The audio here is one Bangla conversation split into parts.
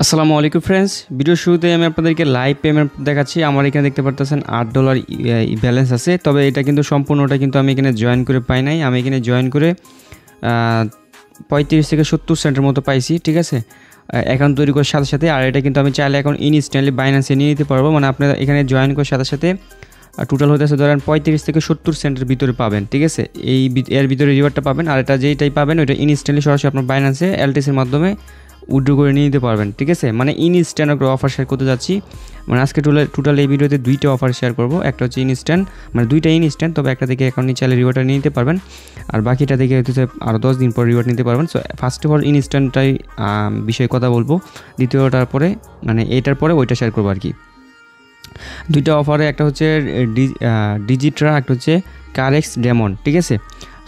আসসালামু আলাইকুম ফ্রেন্ডস, ভিডিও শুরুতে আমি আপনাদেরকে লাইভ পেমেন্ট দেখাচ্ছি। আমার এখানে দেখতে পারতেছেন $8 ব্যালেন্স আছে, তবে এটা কিন্তু সম্পূর্ণটা কিন্তু আমি এখানে জয়েন করে পাই নাই। আমি এখানে জয়েন করে 35 থেকে 70 সেন্টের মতো পাইছি, ঠিক আছে, অ্যাকাউন্ট তৈরি করার সাথে সাথে। আর এটা কিন্তু আমি চাইলে এখন ইনস্ট্যান্টলি বাইন্যান্সে নিয়ে নিতে পারবো। মানে আপনারা এখানে জয়েন করার সাথে সাথে টোটাল হতেছে ধরেন 35 থেকে 70 সেন্টের ভিতরে পাবেন, ঠিক আছে। এর ভিতরে রিওয়ার্ডটা পাবেন, আর এটা যেইটাই পাবেন ওইটা ইনস্ট্যান্টলি সরাসরি আপনার বাইন্যান্সে এলটিসির মাধ্যমে উইথড্র করে নিয়ে নিতে পারবেন, ঠিক আছে। মানে ইনস্ট্যান্ট একটা অফার শেয়ার করতে যাচ্ছি। মানে আজকে টোটাল এই ভিডিওতে দুইটা অফার শেয়ার করব। একটা হচ্ছে ইনস্ট্যান্ট, মানে দুইটা ইনস্ট্যান্ট, তবে একটা থেকে অ্যাকাউন্ট নিয়ে চাইলে রিওয়ার্ডটা নিয়ে নিতে পারবেন, আর বাকিটা থেকে হচ্ছে আরও 10 দিন পর রিওয়ার্ড নিতে পারবেন। সো ফার্স্ট অফ অল ইনস্ট্যান্টটাই বিষয়ে কথা বলবো, দ্বিতীয়টার পরে মানে এইটার পরে ওইটা শেয়ার করবো আর কি। দুইটা অফারে একটা হচ্ছে ডিজিট্রা, একটা হচ্ছে কারেক্স ডেমন, ঠিক আছে।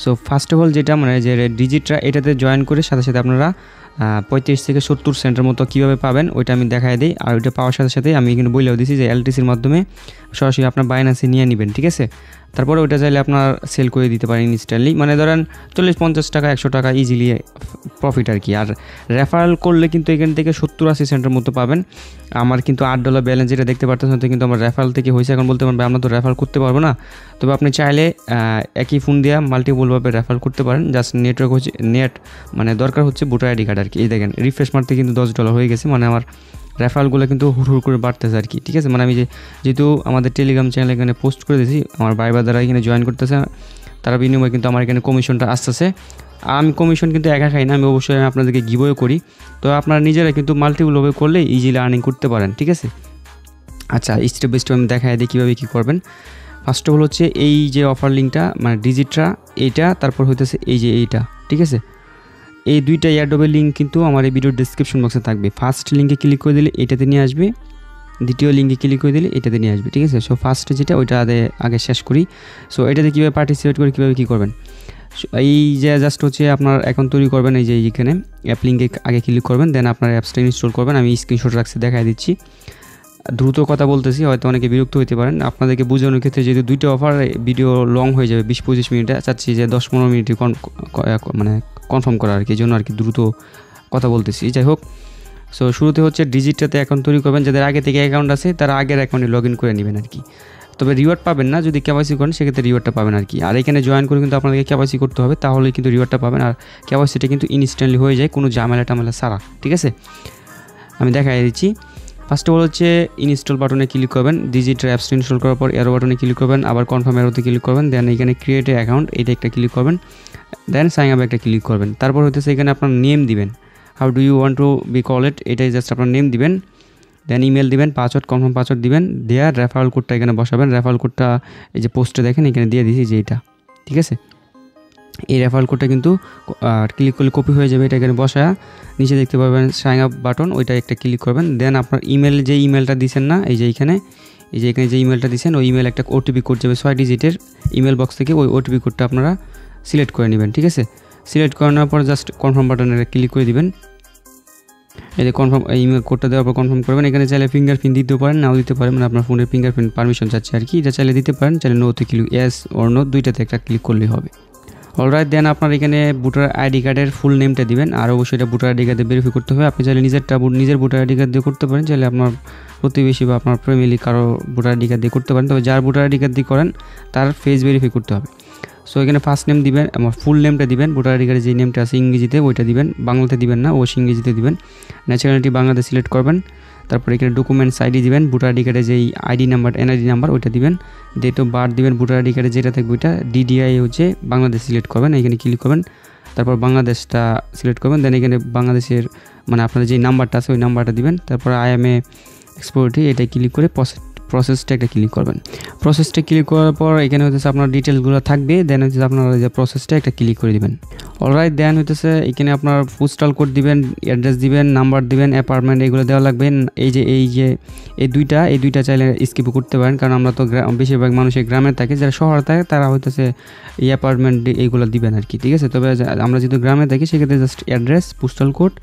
সো ফার্স্ট অফ অল যেটা মানে যে ডিজিট্রা, এটাতে জয়েন করে সাথে সাথে আপনারা 35 থেকে 70 সেন্টের মতো কীভাবে পাবেন ওইটা আমি দেখাই দিই। আর ওইটা পাওয়ার সাথে সাথে আমি কিন্তু বলেও দিছি যে এলটিসির মাধ্যমে সরাসরি আপনার বাইন্যান্সে নিয়ে নেবেন, ঠিক আছে। তারপরে ওইটা চাইলে আপনার সেল করে দিতে পারেন ইনস্ট্যান্টলি, মানে ধরেন 40-50 টাকা 100 টাকা ইজিলি প্রফিট আর কি। আর রেফারেল করলে কিন্তু এখান থেকে 70-80 সেন্টের মতো পাবেন। আমার কিন্তু $8 ব্যালেন্স যেটা দেখতে পারতেছেন তো কিন্তু আমার রেফারেল থেকে হয়েছে। এখন বলতে পারবেন আমরা তো রেফার করতে পারবো না, তবে আপনি চাইলে একই ফোন দিয়ে মাল্টিপলভাবে রেফার করতে পারেন। জাস্ট নেটওয়ার্ক হচ্ছে মানে দরকার হচ্ছে ভোটার আইডি কার্ড আর কি। এই দেখেন রিফ্রেশ মারতে কিন্তু $10 হয়ে গেছে, মানে আমার রেফারেলগুলো কিন্তু হুড় করে বাড়তেছে আর কি, ঠিক আছে। মানে আমি যেহেতু আমাদের টেলিগ্রাম চ্যানেলে এখানে পোস্ট করে দিয়েছি, আমার ভাই দ্বারা এখানে জয়েন করতেছে, তারা বিনিময়ে কিন্তু আমার এখানে কমিশনটা আসতেছে। আমি কমিশন কিন্তু একা খাই না, আমি অবশ্যই আপনাদেরকে গিভওয়ে করি। তো আপনারা নিজেরা কিন্তু মাল্টিপলভাবে করলে ইজিলি আর্নিং করতে পারেন, ঠিক আছে। আচ্ছা, স্টেপ বাই স্টেপ আমি দেখাই দিই কীভাবে কী করবেন। ফার্স্ট অফ অল হচ্ছে এই যে অফার লিঙ্কটা মানে ডিজিট্রা এইটা, তারপর হইতেছে এই যে এইটা, ঠিক আছে। এই দুইটা এয়ারড্রপের লিঙ্ক কিন্তু আমার এই ভিডিওর ডেসক্রিপশন বক্সে থাকবে। ফার্স্ট লিঙ্কে ক্লিক করে দিলে এটাতে নিয়ে আসবে, দ্বিতীয় লিঙ্কে ক্লিক করে দিলে এটাতে নিয়ে আসবে, ঠিক আছে। সো ফার্স্টে যেটা ওইটা আগে শেষ করি। সো এটাতে কীভাবে পার্টিসিপেট করে কীভাবে কী করবেন, এই যে জাস্ট হচ্ছে আপনার অ্যাকাউন্ট তৈরি করবেন। এই যে এইখানে অ্যাপ লিঙ্কে আগে ক্লিক করবেন, দেন আপনার অ্যাপসটা ইনস্টল করবেন। আমি স্ক্রিনশট রাখছি দেখাই দিচ্ছি, দ্রুত কথা বলতেছি, হয়তো অনেকে বিরক্ত হতে পারেন। আপনাদেরকে বোঝানোর ক্ষেত্রে যেহেতু দুইটা অফার ভিডিও লং হয়ে যাবে 20-25 মিনিটে, চাচ্ছি যে 10-15 মিনিটে মানে কনফার্ম করা আর কি, এই জন্য আর কি দ্রুত কথা বলতেছি। যাই হোক, সো শুরুতে হচ্ছে ডিজিটটাতে অ্যাকাউন্ট তৈরি করবেন। যাদের আগে থেকে অ্যাকাউন্ট আছে তারা আগের অ্যাকাউন্টে লগ ইন করে নেবেন আর কি। তবে রিওয়ার্ড পাবেন না, যদি কেওয়াইসি করেন সেক্ষেত্রে রিওয়ার্ডটা পাবেন আর কি। আর এখানে জয়েন করে কিন্তু আপনাদেরকে কেওয়াইসি করতে হবে, তাহলেই কিন্তু রিওয়ার্ডটা পাবেন। আর কেওয়াইসিটা কিন্তু ইনস্ট্যান্টলি হয়ে যায়, কোনো ঝামেলা ছাড়া, ঠিক আছে। আমি দেখাই দিচ্ছি। ফার্স্ট অফ অল হচ্ছে ইনস্টল বাটনে ক্লিক করবেন। ডিজিট্রা অ্যাপসটা ইনস্টল করার পর এরো বাটনে ক্লিক করবেন, আবার কনফার্ম এরোতে ক্লিক করবেন, দেন এখানে ক্রিয়েট এ অ্যাকাউন্ট এটা একটা ক্লিক করবেন, দেন সাইন আপ একটা ক্লিক করবেন। তারপর হচ্ছে এখানে আপনার নেম দিবেন, how do you want to be call it, এটাই জাস্ট আপনার নেম দিবেন, দেন ইমেল দিবেন, পাসওয়ার্ড কনফার্ম পাসওয়ার্ড দিবেন, দেওয়ার রেফারেল কোডটা এখানে বসাবেন। রেফারেল কোডটা এই যে পোস্টে দেখেন এখানে দিয়ে দিয়েছি যে এইটা, ঠিক আছে। এই রেফারেল কোডটা কিন্তু ক্লিক করলে কপি হয়ে যাবে, এটা এখানে বসায় নিচে দেখতে পাবেন সাইন আপ বাটন, ওইটা একটা ক্লিক করবেন। দেন আপনার ইমেল যে ইমেলটা দিচ্ছেন না, এই যে এখানে যে ইমেলটা দিচ্ছেন ওই ইমেল একটা ওটিপি কোড যাবে 6 ডিজিটের, ইমেল বক্স থেকে ওই ওটিপি কোডটা আপনারা সিলেক্ট করে নেবেন, ঠিক আছে। সিলেক্ট করে নেওয়ার পর জাস্ট কনফার্ম বাটনে ক্লিক করে দিবেন। এই যে কনফার্ম ইমেল কোডটা দেওয়ার পর কনফার্ম করবেন। এখানে চাইলে ফিঙ্গারপ্রিন্ট দিতে পারেন, নাও দিতে পারেন, মানে আপনার ফোনের ফিঙ্গারপ্রিন্ট পারমিশন চাচ্ছে আর কি। এটা চাইলে দিতে পারেন, চাইলে নোতে ক্লিক ইয়েস ওর নো দুইটাতে একটা ক্লিক করলেই হবে। অলরাইট, দেন আপনার এখানে ভোটার আইডি কার্ডের ফুল নেমটা দিবেন, আর অবশ্যই এটা ভোটার আইডি কার্ডে ভেরিফাই করতে হবে। আপনি চাইলে নিজের ভোটার আইডি কার্ড দিয়ে করতে পারেন, চাইলে আপনার প্রতিবেশী বা আপনার ফ্যামিলি কারো ভোটার আইডি কার্ড দিয়ে করতে পারেন, তবে যার ভোটার আইডি কার্ড দিয়ে করেন তার ফেস ভেরিফাই করতে হবে। সো এখানে ফার্স্ট নেম দিবেন, আমার ফুল নেমটা দিবেন, ভোটার আইডি কার্ডে যে নেমটা আছে ইংরেজিতে ওইটা দিবেন, বাংলাতে দিবেন না, অবশ্যই ইংরেজিতে দিবেন। ন্যাশনালিটি বাংলাদেশ সিলেক্ট করবেন, তারপর এখানে ডকুমেন্টস আইডি দিবেন, ভোটার আইডি কার্ডে যেই আইডি নাম্বার এনআইডি নাম্বার ওইটা দিবেন, ডেট অফ বার্থ দিবেন, ভোটার আইডি কার্ডে যেটা থাকবে ওইটা, ডিডিআই হচ্ছে বাংলাদেশ সিলেক্ট করবেন, এখানে ক্লিক করবেন, তারপর বাংলাদেশটা সিলেক্ট করবেন, দেন এখানে বাংলাদেশের মানে আপনার যে নাম্বারটা আছে ওই নাম্বারটা দিবেন, তারপর আইএমএ এক্সপোর্টে এটা ক্লিক করে প্রসেসটা একটা ক্লিক করবেন। প্রসেসটা ক্লিক করার পর এখানে হচ্ছে আপনার ডিটেলসগুলো থাকবে, দেন হচ্ছে আপনার যে প্রসেসটা একটা ক্লিক করে দিবেন। অলরাইট, দেন হইতেছে এখানে আপনার পোস্টাল কোড দিবেন, অ্যাড্রেস দিবেন, নাম্বার দিবেন, অ্যাপার্টমেন্ট এগুলো দেওয়া লাগবে। এই দুইটা চাইলে স্কিপ করতে পারেন, কারণ আমরা তো বেশিরভাগ মানুষের গ্রামে থাকে, যারা শহরে থাকে তারা হইতেছে এই অ্যাপার্টমেন্ট এইগুলো দিবেন আর কি, ঠিক আছে। তবে আমরা যেহেতু গ্রামে থাকি সেক্ষেত্রে just address, postal code,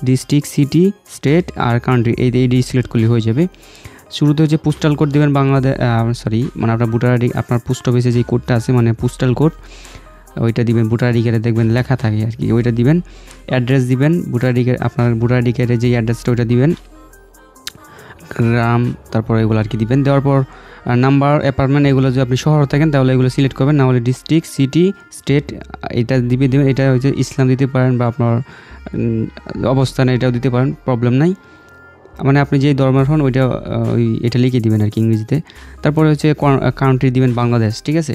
district, city, state আর কান্ট্রি এই সিলেক্ট করলে হয়ে যাবে। শুরুতে হচ্ছে পোস্টাল কোড দিবেন বাংলাদেশ মানে আপনার ভোটার আইডি আপনার পোস্ট অফিসে যে কোডটা আছে মানে পোস্টাল কোড, ওইটা দিবেন, ভোটার আইডি কার্ডে দেখবেন লেখা থাকে আর কি, ওইটা দিবেন। অ্যাড্রেস দিবেন, ভোটার আইডি কার্ড আপনার ভোটার আইডি কার্ডে যে অ্যাড্রেসটা ওইটা দিবেন, গ্রাম, তারপর এগুলো আর কি দিবেন। দেওয়ার পর নাম্বার, অ্যাপার্টমেন্ট, এগুলো যদি আপনি শহর থাকেন তাহলে এগুলো সিলেক্ট করবেন, না হলে ডিস্ট্রিক্ট, সিটি, স্টেট এটা দিবেন। এটা হচ্ছে ইসলাম দিতে পারেন বা আপনার অবস্থান এটাও দিতে পারেন, প্রবলেম নাই। মানে আপনি যেই ধর্মের হন ওইটা এটা লিখে দিবেন আর কি ইংরেজিতে। তারপরে হচ্ছে কান্ট্রি দিবেন বাংলাদেশ, ঠিক আছে।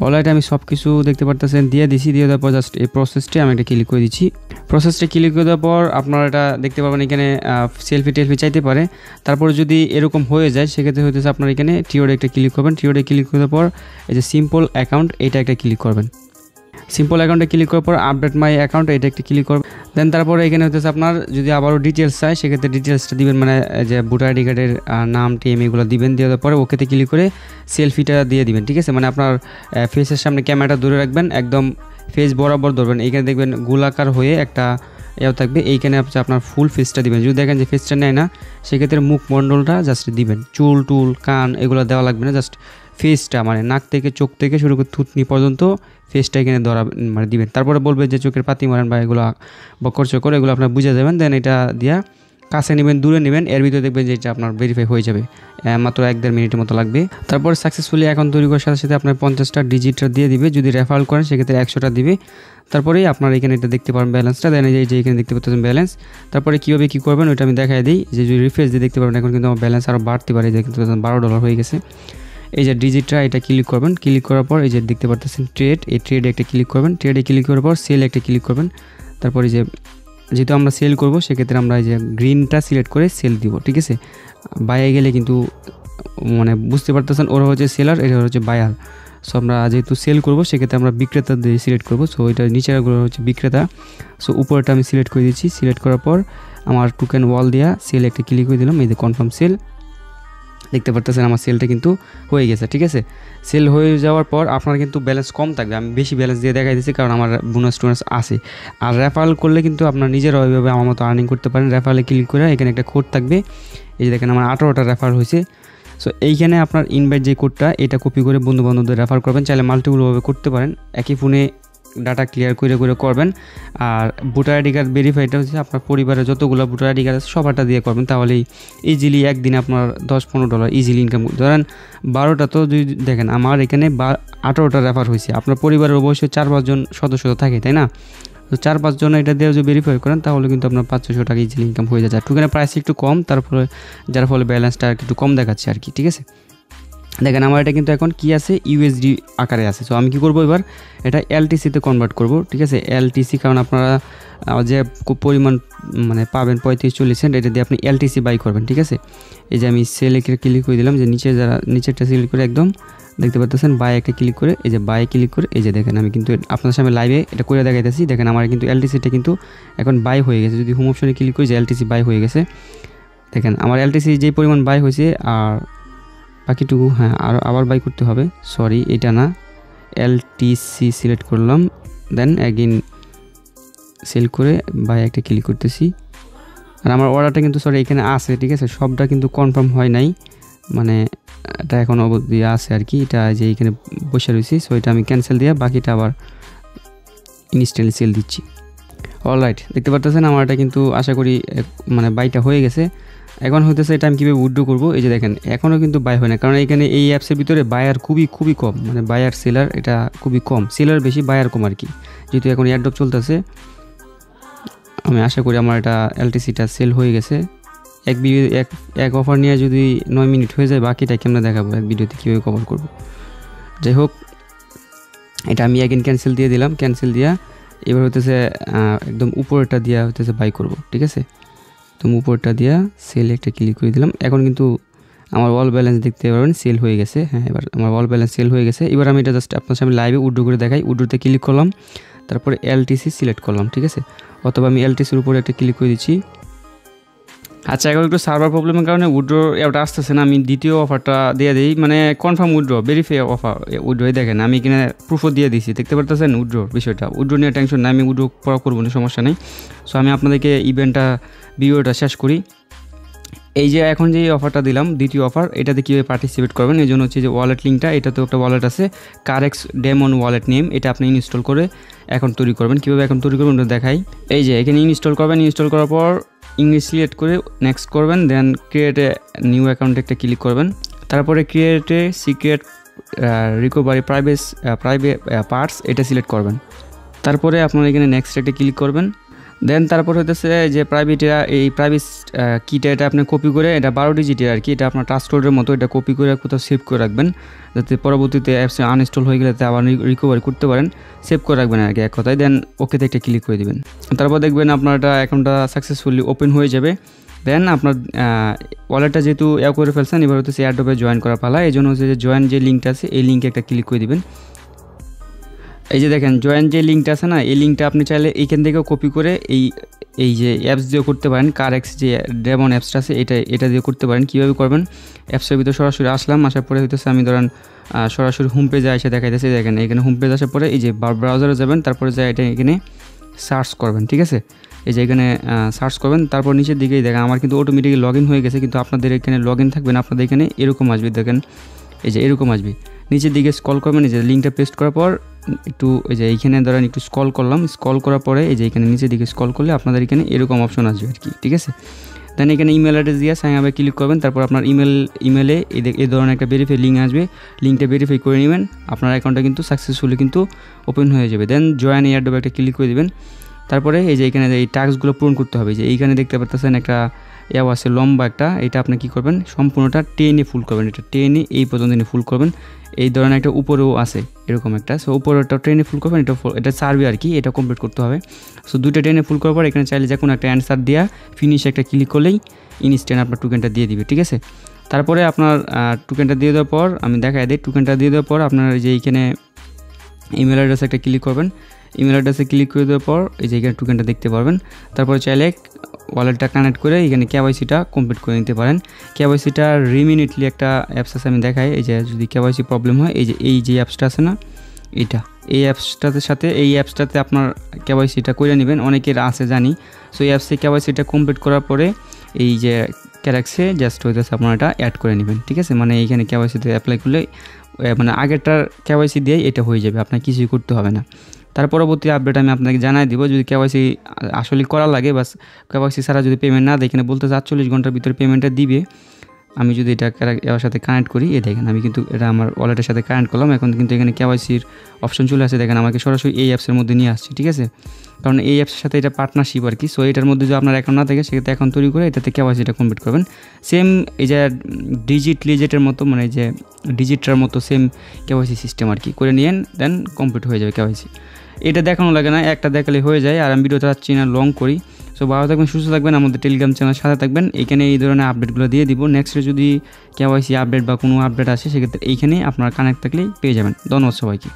অলরাইট, আমি সব কিছু দেখতে পারতেছেন দিয়ে দিছি। দিয়ে দেওয়ার পর জাস্ট এই প্রসেসটি আমি এটা ক্লিক করে দিচ্ছি। প্রসেসটা ক্লিক করে দেওয়ার পর আপনারা এটা দেখতে পাবেন এখানে সেলফি টেলফি চাইতে পারে। তারপরে যদি এরকম হয়ে যায় সেক্ষেত্রে হইতেছে আপনার এখানে টিওডে একটা ক্লিক করবেন। টিওডে ক্লিক করার পর এই যে সিম্পল অ্যাকাউন্ট এটা একটা ক্লিক করবেন। সিম্পল অ্যাকাউন্টে ক্লিক করার পর আপডেট মাই অ্যাকাউন্ট এটা একটা ক্লিক করবেন। দেন তারপরে এখানে হতেছে আপনার যদি আবারও ডিটেলস চাই সেক্ষেত্রে ডিটেলসটা দিবেন, মানে যে ভোটার আইডি কার্ডের নাম টিম এগুলো দিবেন। দেওয়ার পরে ওকেতে ক্লিক করে সেলফিটা দিয়ে দিবেন, ঠিক আছে। মানে আপনার ফেসের সামনে ক্যামেরাটা ধরে রাখবেন, একদম ফেস বরাবর ধরবেন। এইখানে দেখবেন গোলাকার হয়ে একটা এও থাকবে, এইখানে আপনার ফুল ফেসটা দিবেন। যদি দেখেন যে ফেসটা নেয় না সেক্ষেত্রে মুখমণ্ডলটা জাস্ট দিবেন, চুল টুল কান এগুলো দেওয়া লাগবে না, জাস্ট ফেসটা মানে নাক থেকে চোখ থেকে শুরু করে থুতনি পর্যন্ত ফেসটা এখানে ধরা মানে দিবেন। তারপরে বলবে যে চোখের পাতি মারেন বা এগুলো বকর চকর এগুলো আপনার বুঝে যাবেন। দেন এটা দিয়া কাছে নেবেন, দূরে নেবেন, এর ভিতরে দেখবেন যে এটা আপনার ভেরিফাই হয়ে যাবে, মাত্র 1-1.5 মিনিটের মতো লাগবে। তারপর সাকসেসফুলি অ্যাকাউন্ট তৈরি করার সাথে সাথে আপনার 50টা ডিজিটটা দিয়ে দিবে। যদি রেফারেল করেন সেক্ষেত্রে 100টা দিবে। তারপরেই আপনার এখানে এটা দেখতে পারেন ব্যালেন্সটা। দেন এই যে এখানে দেখতে পাচ্ছেন ব্যালেন্স। তারপরে কীভাবে কী করবেন ওইটা আমি দেখাই দিই। যে যদি রিফ্রেশ দিয়ে দেখতে পারবেন এখন কিন্তু আমার ব্যালেন্স আরও বাড়তে পারে, দেখতে পাচ্ছেন $12 হয়ে গেছে। এই যে ডিজিটটা এটা ক্লিক করবেন। ক্লিক করার পর এই যে দেখতে পাচ্ছেন ট্রেড, এই ট্রেডে একটা ক্লিক করবেন। ট্রেডে ক্লিক করার পর সেল একটা ক্লিক করবেন। তারপর এই যে যেহেতু আমরা সেল করব সেক্ষেত্রে আমরা এই যে গ্রিনটা সিলেক্ট করে সেল দিব, ঠিক আছে। বাইরে গেলে কিন্তু মানে বুঝতে পারতেছেন ওরা হচ্ছে সেলার, এটা হচ্ছে বায়ার। সো আমরা যেহেতু সেল করব সেক্ষেত্রে আমরা বিক্রেতা দিয়ে সিলেক্ট করব। সো এটা নিচেরগুলো হচ্ছে বিক্রেতা। সো উপরটা আমি সিলেক্ট করে দিচ্ছি। সিলেক্ট করার পর আমার টোকেন ওয়াল দেওয়া সেল একটা ক্লিক করে দিলাম। এই যে কনফার্ম সেল, দেখতে পারতেছেন আমার সেলটা কিন্তু হয়ে গেছে, ঠিক আছে। সেল হয়ে যাওয়ার পর আপনার কিন্তু ব্যালেন্স কম থাকবে, আমি বেশি ব্যালেন্স দিয়ে দেখাই দিচ্ছি কারণ আমার বোনাস টোনাস আছে। আর রেফারেল করলে কিন্তু আপনার নিজেরা ওইভাবে আমার মতো আর্নিং করতে পারেন। রেফারেলে ক্লিক করে এখানে একটা কোড থাকবে, এই যে দেখেন আমার 18টা রেফার হয়েছে। সো এইখানে আপনার ইনভাইট যে কোডটা এটা কপি করে বন্ধুবান্ধবদের রেফার করবেন, চাইলে মাল্টিপলভাবে করতে পারেন, একই ফোনে ডাটা ক্লিয়ার করে করে করবেন। আর ভোটার আইডি কার্ড ভেরিফাইটা হচ্ছে আপনার পরিবারের যতগুলো ভোটার আইডি কার্ড আছে সবারটা দিয়ে করবেন, তাহলেই ইজিলি একদিনে আপনার $10-15 ইজিলি ইনকাম। ধরেন 12টা, তো যদি দেখেন আমার এখানে 18টা রেফার হয়েছে, আপনার পরিবারের অবশ্যই 4-5 জন সদস্য থাকে, তাই না। তো 4-5 জন এটা দিয়ে যদি ভেরিফাই করেন তাহলে কিন্তু আপনার $500 টাকা ইজিলি ইনকাম হয়ে যাচ্ছে। টোকেনের প্রাইস একটু কম, তারপরে যার ফলে ব্যালেন্সটা একটু কম দেখাচ্ছে আর কি, ঠিক আছে। দেখেন আমার এটা কিন্তু এখন কি আছে, USD আকারে আছে। সো আমি কি করব এবার এটা LTC-তে কনভার্ট করব, ঠিক আছে। LTC কারণ আপনারা যে পরিমাণ মানে পাবেন 35-40 সেন্ট, এটা দিয়ে আপনি LTC বাই করবেন, ঠিক আছে। এই যে আমি সেল একটা ক্লিক করে দিলাম, যে নিচেরটা সিলেক্ট করে একদম দেখতে পাচ্ছেন বাই একটা ক্লিক করে, এই যে বাই ক্লিক করে এই যে দেখেন আমি কিন্তু আপনার সামনে লাইভে এটা করে দেখাইতেছি। দেখেন আমার কিন্তু LTC-টা কিন্তু এখন বাই হয়ে গেছে। যদি হোম অপশনে ক্লিক করি যে LTC বাই হয়ে গেছে, দেখেন আমার LTC যে পরিমাণ বাই হয়েছে আর বাকিটুকু হ্যাঁ আবার বাই করতে হবে, সরি এটা না, LTC সিলেক্ট করলাম, দেন অ্যাগেন সেল করে বাই একটা ক্লিক করতেছি। আর আমার অর্ডারটা কিন্তু সরি এখানে আছে, ঠিক আছে, সবটা কিন্তু কনফার্ম হয় নাই, মানে এটা এখন অবধি আছে আর কি, এটা যে এখানে বসে রয়েছি। সো এটা আমি ক্যান্সেল দিয়ে বাকিটা আবার ইনস্ট্যান্টলি সেল দিচ্ছি। অলরাইট, দেখতে পাচ্ছেন আমার এটা কিন্তু আশা করি মানে বাইটা হয়ে গেছে। এখন হইতেছে এটা আমি কীভাবে উইথড্র করবো। এই যে দেখেন এখনও কিন্তু বাই হয় না, কারণ এখানে এই অ্যাপসের ভিতরে বায়ার খুবই কম, মানে বায়ার সেলার এটা খুবই কম, সেলার বেশি বায়ার কম আর কি। যেহেতু এখন এয়ারড্রপ চলতেছে আমি আশা করি আমার এটা LTC-টা সেল হয়ে গেছে। এক অফার নিয়ে যদি 9 মিনিট হয়ে যায়, বাকিটা কেমনে দেখাবো এক ভিডিওতে কীভাবে কভার করবো। যাই হোক, এটা আমি অ্যাগেন ক্যান্সেল দিয়ে দিলাম। ক্যান্সেল দিয়া এবার হইতেছে একদম উপরেরটা দিয়া হইতেছে বাই করব, ঠিক আছে। একদম উপরটা দিয়া সেল একটা ক্লিক করে দিলাম। এখন কিন্তু আমার অল ব্যালেন্স দেখতে পারবেন সেল হয়ে গেছে। হ্যাঁ, এবার আমার অল ব্যালেন্স সেল হয়ে গেছে। এবার আমি এটা জাস্ট আপনার সামনে লাইভে উইথড্র করে দেখাই। উইথড্রতে ক্লিক করলাম, তারপরে LTC সিলেক্ট করলাম, ঠিক আছে, অথবা আমি LTC-র উপরে একটা ক্লিক করে দিচ্ছি। আচ্ছা, এখন একটু সার্ভার প্রবলেমের কারণে উইথড্র এটা আসতেছে না, আমি দ্বিতীয় অফারটা দিয়ে দিই, মানে কনফার্ম উইথড্র ভেরিফাই অফার উইথড্রই দেখেন আমি কিনা প্রুফও দিয়ে দিয়েছি, দেখতে পারতেছেন উইথড্রোর বিষয়টা। উইথড্র নিয়ে টেনশন নাই, আমি উইথড্র করা করবো না, সমস্যা নেই। সো আমি আপনাদেরকে ভিডিওটা শেষ করি। এই যে এখন যে অফারটা দিলাম দ্বিতীয় অফার, এটাতে কীভাবে পার্টিসিপেট করবেন, এই জন্য হচ্ছে যে ওয়ালেট লিঙ্কটা, এটাতেও একটা ওয়ালেট আছে কারেক্স ডেমন ওয়ালেট নেম, এটা আপনি ইনস্টল করে অ্যাকাউন্ট তৈরি করবেন। কীভাবে অ্যাকাউন্ট তৈরি করবেন ওটা দেখাই। এই যে এখানে ইনস্টল করবেন, ইনস্টল করার পর ইংলিশ সিলেক্ট করে নেক্সট করবেন, দেন ক্রিয়েট এ নিউ অ্যাকাউন্টে একটা ক্লিক করবেন, তারপরে create a secret recovery private parts এটা সিলেক্ট করবেন, তারপরে আপনারা এখানে নেক্সট একটা ক্লিক করবেন। দেন তারপর হতেছে যে এই প্রাইভেট কিটা এটা আপনি কপি করে, এটা 12 ডিজিটের আর কি, এটা আপনার টাচ কোডের মতো, এটা কপি করে কোথাও সেভ করে রাখবেন, যাতে পরবর্তীতে অ্যাপসে আনইনস্টল হয়ে গেলে আবার রিকভারি করতে পারেন। সেভ করে রাখবেন আর কি এক কথায়। দেন ওকেতে একটা ক্লিক করে দেবেন, তারপর দেখবেন আপনার এটা অ্যাকাউন্টটা সাকসেসফুলি ওপেন হয়ে যাবে। দেন আপনার ওয়ালেটটা যেহেতু করে ফেলছেন, এবার হচ্ছে অ্যাডোবে জয়েন করা পালা, এই জন্য হচ্ছে যে জয়েন যে লিঙ্কটা আছে এই লিঙ্কে একটা ক্লিক করে দেবেন। এই যে দেখেন জয়েন যে লিঙ্কটা আছে না, এই লিঙ্কটা আপনি চাইলে এইখান থেকেও কপি করে এই যে অ্যাপস দিয়ে করতে পারেন। কারেক্স যে ডেমন অ্যাপসটা আছে এটা দিয়ে করতে পারেন। কীভাবে করবেন, অ্যাপসের ভিতরে সরাসরি আসলাম, আসার পরে হইতেছে আমি ধরেন সরাসরি হোম পেজে এসে দেখাইতেছে। দেখেন এখানে হোম পেজ আসার পরে এই যে ব্রাউজারে যাবেন, তারপরে যা এটা এখানে সার্চ করবেন, ঠিক আছে। এই যে এখানে সার্চ করবেন, তারপর নিচের দিকেই দেখেন আমার কিন্তু অটোমেটিক লগ ইন হয়ে গেছে, কিন্তু আপনাদের এখানে লগ ইন থাকবেন, আপনাদের এখানে এরকম আসবে। দেখেন এই যে এরকম আসবে, নিচের দিকে স্ক্রল করবেন, এই যে লিঙ্কটা পেস্ট করার পর একটু এই যে এইখানে ধরেন একটু স্ক্রল করলাম, স্ক্রল করার পরে এই যে এখানে নিচের দিকে স্ক্রল করলে আপনাদের এখানে এরকম অপশন আসবে আর কি, ঠিক আছে। দেন এখানে ইমেল অ্যাড্রেস দিয়ে সাইন আপে ক্লিক করবেন, তারপর আপনার ইমেলে এই ধরনের একটা ভেরিফাই লিঙ্ক আসবে, লিঙ্কটা ভেরিফাই করে নেবেন, আপনার অ্যাকাউন্টটা কিন্তু সাকসেসফুলি কিন্তু ওপেন হয়ে যাবে। দেন জয়েন এয়ারড্রপে একটা ক্লিক করে দেবেন, তারপরে এই যে এখানে এই টাস্কগুলো পূরণ করতে হবে। যে এইখানে দেখতে পাচ্ছেন একটা আছে লম্বা একটা, এটা আপনি কী করবেন সম্পূর্ণটা টেনে ফুল করবেন, এটা টেনে এই পর্যন্ত ফুল করবেন। এই ধরনের একটা উপরেও আছে এরকম একটা, সো উপরেটা ট্রেনে ফুল করবেন, এটা সার্ভে আর কি, এটা কমপ্লিট করতে হবে। সো দুইটা ট্রেনে ফুল করার পর এখানে চাইলে যে কোনো একটা অ্যান্সার দেওয়া ফিনিশ একটা ক্লিক করলেই ইনস্ট্যান্ট আপনার টোকেনটা দিয়ে দিবে, ঠিক আছে। তারপরে আপনার টোকেনটা দিয়ে দেওয়ার পর আমি দেখাই দিই, টোকেনটা দিয়ে দেওয়ার পর আপনার যে এইখানে ইমেল অ্যাড্রেসে একটা ক্লিক করবেন, ইমেল অ্যাড্রেসে ক্লিক করে দেওয়ার পর এই যে এখানে টোকেনটা দেখতে পারবেন। তারপরে চাইলে ওয়ালেটটা কানেক্ট করে এখানে কেওয়াইসিটা কমপ্লিট করে নিতে পারেন। কেওয়াইসিটা রিমিনিটলি একটা অ্যাপস আছে, আমি দেখাই। এই যে যদি কেওয়াইসি প্রবলেম হয়, এই যে অ্যাপসটা আছে না, এই অ্যাপসটাতে আপনার কেওয়াইসিটা করে নেবেন, অনেকের আছে জানি। সো এই অ্যাপসে কেওয়াইসিটা কমপ্লিট করার পরে এই যে ক্যারেক্সে জাস্ট হইতেছে আপনার এটা অ্যাড করে নেবেন, ঠিক আছে। মানে এইখানে কেওয়াইসিতে অ্যাপ্লাই করলে মানে আগেরটার কেওয়াইসি দিয়েই এটা হয়ে যাবে, আপনার কিছুই করতে হবে না। তার পরবর্তী আপডেট আমি আপনাকে জানাই দিব, যদি কেওয়াইসি আসলে করা লাগে, বাস কেওয়াইসি ছাড়া যদি পেমেন্ট না দেয়, এখানে বলতে 48 ঘন্টার ভিতরে পেমেন্টটা দিবে। আমি যদি এটা এর সাথে কানেক্ট করি, দেখেন আমি কিন্তু এটা আমার ওয়ালেটের সাথে কানেক্ট করলাম, এখন কিন্তু এখানে কেওয়াইসির অপশন চলে আসে। দেখেন আমাকে সরাসরি এই অ্যাপসের মধ্যে নিয়ে আসছে, ঠিক আছে, কারণ এই অ্যাপসের সাথে এটা পার্টনারশিপ আর কি। সো এটার মধ্যে যদি আপনার অ্যাকাউন্ট না থাকে, সেক্ষেত্রে অ্যাকাউন্ট তৈরি করে এটাতে কেওয়াইসিটা কমপ্লিট করবেন। সেম এই যে লিজেটের মতো, মানে যে ডিজিটার মতো সেম কেওয়াইসি সিস্টেম আর কি করে নিয়েন, দেন কমপ্লিট হয়ে যাবে কেওয়াইসি। এটা দেখানো লাগে না, একটা দেখালে হয়ে যায়। আর আমি ভিডিওটা চাচ্ছি না লং করি। সো ভালো থাকবেন, সুস্থ থাকবেন, আমাদের টেলিগ্রাম চ্যানেল সাথে থাকবেন, এখানে এই ধরনের আপডেটগুলো দিয়ে দিব। নেক্সটে যদি কেওয়াইসি আপডেট বা কোনো আপডেট আসে, সেক্ষেত্রে এইখানে আপনারা কানেক্ট থাকলেই পেয়ে যাবেন। ধন্যবাদ সবাইকে।